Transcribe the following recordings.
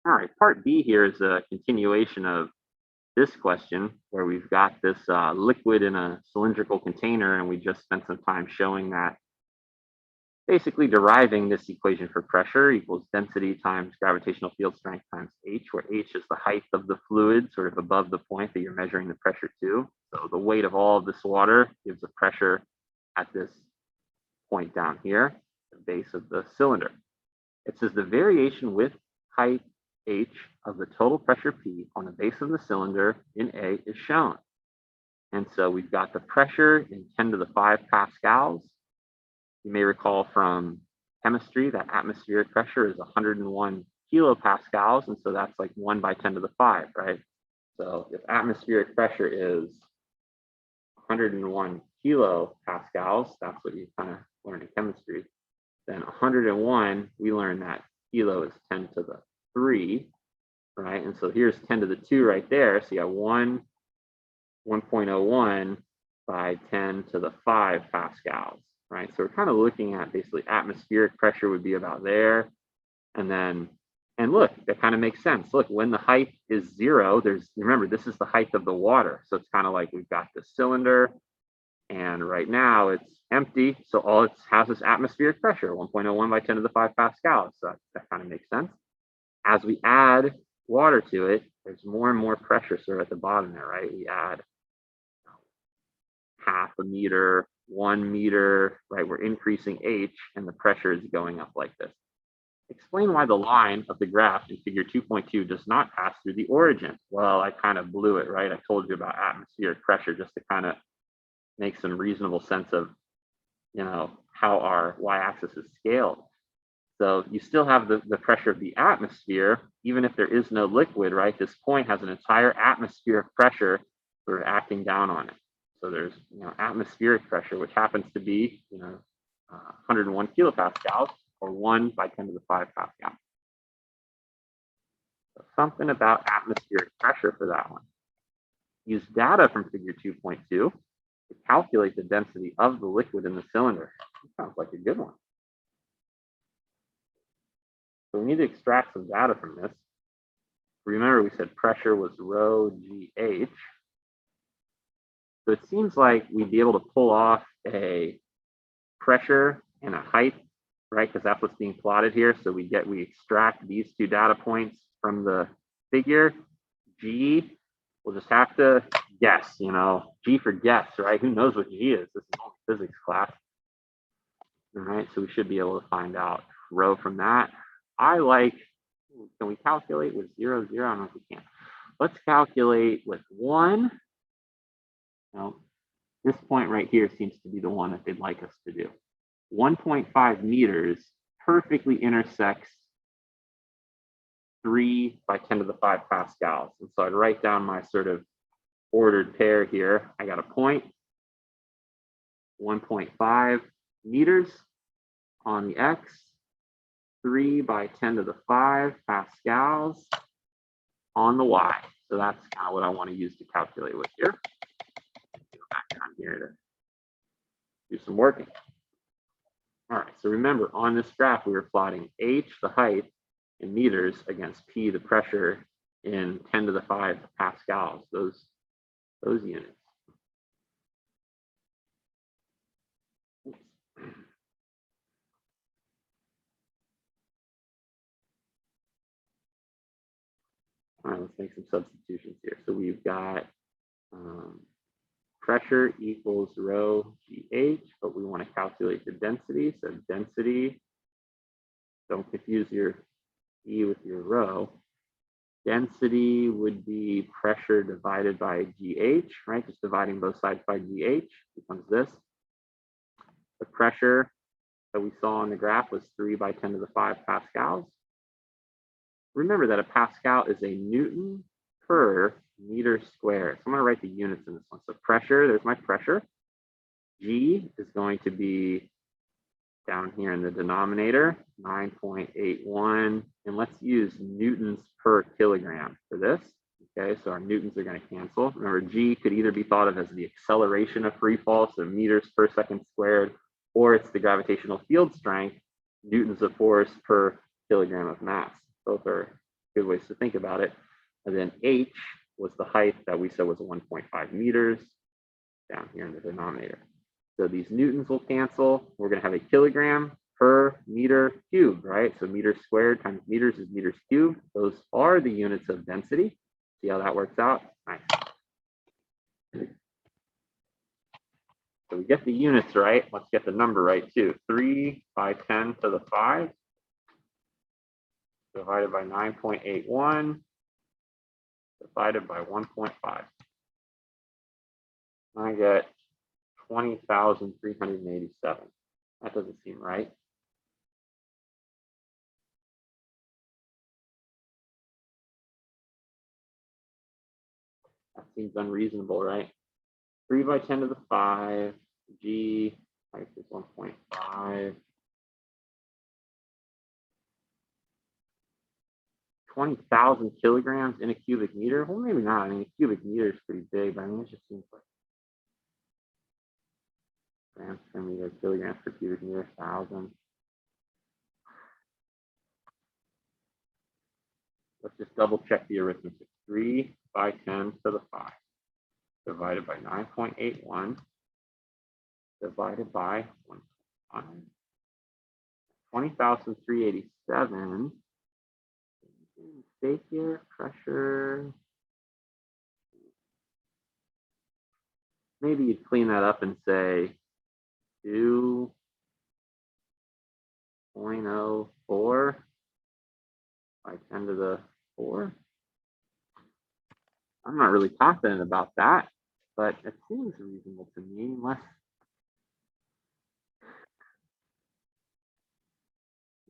All right, part B here is a continuation of this question where we've got this liquid in a cylindrical container, and we just spent some time showing that basically deriving this equation for pressure equals density times gravitational field strength times h, where h is the height of the fluid sort of above the point that you're measuring the pressure to. So the weight of all of this water gives a pressure at this point down here, the base of the cylinder. It says the variation with height h of the total pressure P on the base of the cylinder in A is shown. And so we've got the pressure in 10 to the 5 pascals. You may recall from chemistry that atmospheric pressure is 101 kilopascals, and so that's like 1 by 10 to the 5, right? So if atmospheric pressure is 101 kilopascals, that's what you kind of learn in chemistry, then 101, we learn that kilo is 10 to the 3, right? And so here's 10 to the 2 right there. So you got 1.01 by 10 to the 5 pascals, right? So we're kind of looking at basically atmospheric pressure would be about there. And look, that kind of makes sense. Look, when the height is 0, remember, this is the height of the water. So it's kind of like we've got the cylinder, and right now it's empty. So all it has is atmospheric pressure, 1.01 by 10 to the 5 pascals. So that kind of makes sense. As we add water to it, there's more and more pressure sort of at the bottom there, right? We add half a meter, 1 meter, right? We're increasing H, and the pressure is going up like this. Explain why the line of the graph in figure 2.2 does not pass through the origin. Well, I kind of blew it, right? I told you about atmospheric pressure just to kind of make some reasonable sense of, how our y-axis is scaled. So you still have the pressure of the atmosphere, even if there is no liquid, right? This point has an entire atmospheric pressure sort of acting down on it. So there's, atmospheric pressure, which happens to be, 101 kilopascals, or 1 by 10 to the 5 pascal. So something about atmospheric pressure for that one. Use data from figure 2.2 to calculate the density of the liquid in the cylinder. That sounds like a good one. So we need to extract some data from this. Remember, we said pressure was rho GH. So it seems like we'd be able to pull off a pressure and a height, right? Because that's what's being plotted here. So we extract these two data points from the figure. G, we'll just have to guess, G for guess, right? Who knows what G is? This is only physics class. All right, so we should be able to find out rho from that. Can we calculate with 0, 0? I don't know if we can. Let's calculate with 1. Now, this point right here seems to be the one that they'd like us to do. 1.5 meters perfectly intersects 3 by 10 to the 5 pascals. And so I'd write down my sort of ordered pair here. I got a point, 1.5 meters on the x, 3 by 10 to the 5 pascals on the y. So that's kind of what I want to use to calculate with here. Go back down here to do some working. All right, so remember, on this graph, we were plotting h, the height, in meters against p, the pressure, in 10 to the 5 pascals, those units. All right, let's make some substitutions here. So we've got pressure equals rho GH, but we want to calculate the density. So density, don't confuse your E with your rho. Density would be pressure divided by GH, right? Just dividing both sides by GH becomes this. The pressure that we saw on the graph was 3 by 10 to the 5 pascals. Remember that a pascal is a Newton per meter squared. So I'm going to write the units in this one. So pressure, there's my pressure. G is going to be down here in the denominator, 9.81. And let's use newtons per kilogram for this. Okay, so our newtons are going to cancel. Remember, G could either be thought of as the acceleration of free fall, so meters per second squared, or it's the gravitational field strength, newtons of force per kilogram of mass. Both are good ways to think about it. And then h was the height that we said was 1.5 meters down here in the denominator. So these newtons will cancel. We're going to have a kilogram per meter cubed, right? So meters squared times meters is meters cubed. Those are the units of density. See how that works out? Nice. So we get the units right. Let's get the number right too. 3 by 10 to the 5 divided by 9.81 divided by 1.5. I get 20,387. That doesn't seem right. That seems unreasonable, right? 3 by 10 to the 5, g height is 1.5. 20,000 kilograms in a cubic meter? Well, maybe not. I mean, a cubic meter is pretty big, but I mean, it just seems like grams per meter, kilograms per cubic meter, 1,000. Let's just double check the arithmetic. 3 by 10 to the 5 divided by 9.81 divided by 1.5. 20,387. Mistake here, pressure. Maybe you'd clean that up and say 2.04 by 10 to the 4. I'm not really confident about that, but it seems reasonable to me, unless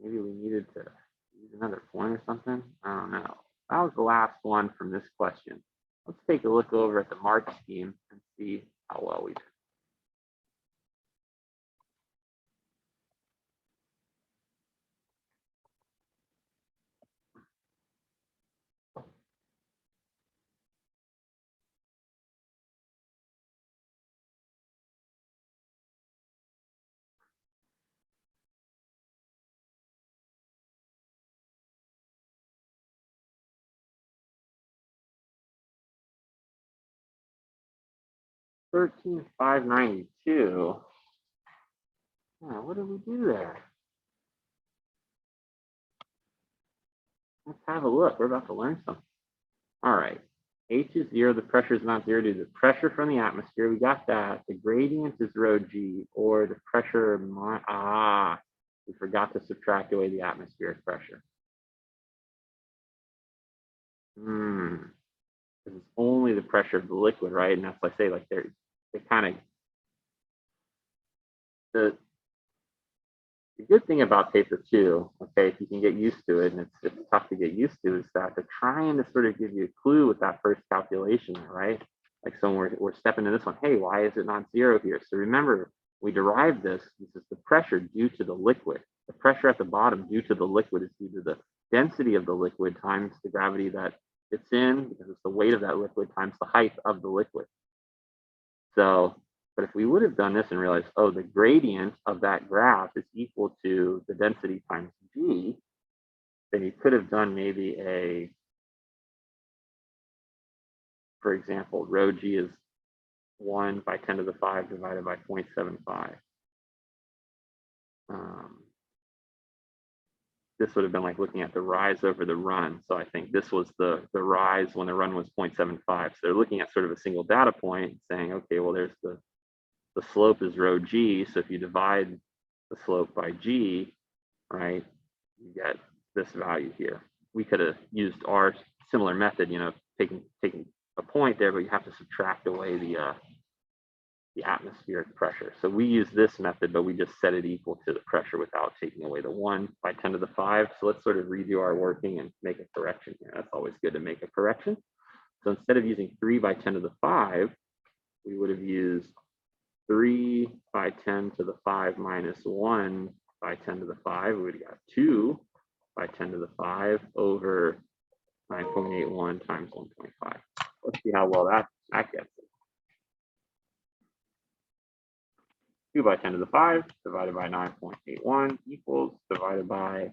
maybe we needed to use another point or something. I don't know. That was the last one from this question. Let's take a look over at the mark scheme and see how well we did. $13,592. What did we do there? Let's have a look. We're about to learn something. All right. H is 0. The pressure is not 0 due to the pressure from the atmosphere. We got that. The gradient is rho g, or the pressure. We forgot to subtract away the atmospheric pressure. This is only the pressure of the liquid, right? And that's why I say, like, they kind of the good thing about paper 2, okay, if you can get used to it, and it's tough to get used to, is that they're trying to sort of give you a clue with that first calculation, right? Like, so we're stepping into this one. Hey, why is it not 0 here? So remember, we derived this. This is the pressure due to the liquid. The pressure at the bottom due to the liquid is due to the density of the liquid times the gravity that it's in, because it's the weight of that liquid times the height of the liquid. So, but if we would have done this and realized, oh, the gradient of that graph is equal to the density times g, then you could have done maybe for example, rho g is 1 by 10 to the 5 divided by 0.75. This would have been like looking at the rise over the run. So I think this was the rise when the run was 0.75. So they're looking at sort of a single data point saying, okay, well, there's the slope is rho g. So if you divide the slope by g, right, you get this value here. We could have used our similar method, you know, taking a point there, but you have to subtract away the atmospheric pressure. So we use this method, but we just set it equal to the pressure without taking away the 1 by 10 to the 5. So let's sort of redo our working and make a correction here. That's always good to make a correction. So instead of using 3 by 10 to the 5, we would have used 3 by 10 to the 5 minus 1 by 10 to the 5. We would have got 2 by 10 to the 5 over 9.81 times 1.5. Let's see how well that gets it. 2 by 10 to the 5 divided by 9.81 equals, divided by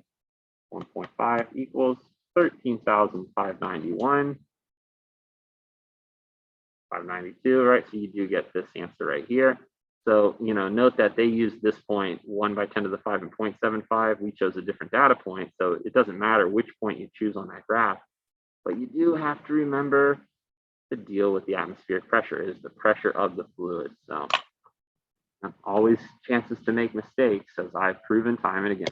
1.5 equals 13,591. 592, right? So you do get this answer right here. So, note that they used this point 1 by 10 to the 5 and 0.75. We chose a different data point. So it doesn't matter which point you choose on that graph, but you do have to remember to deal with the atmospheric pressure. It is the pressure of the fluid. So always chances to make mistakes, as I've proven time and again.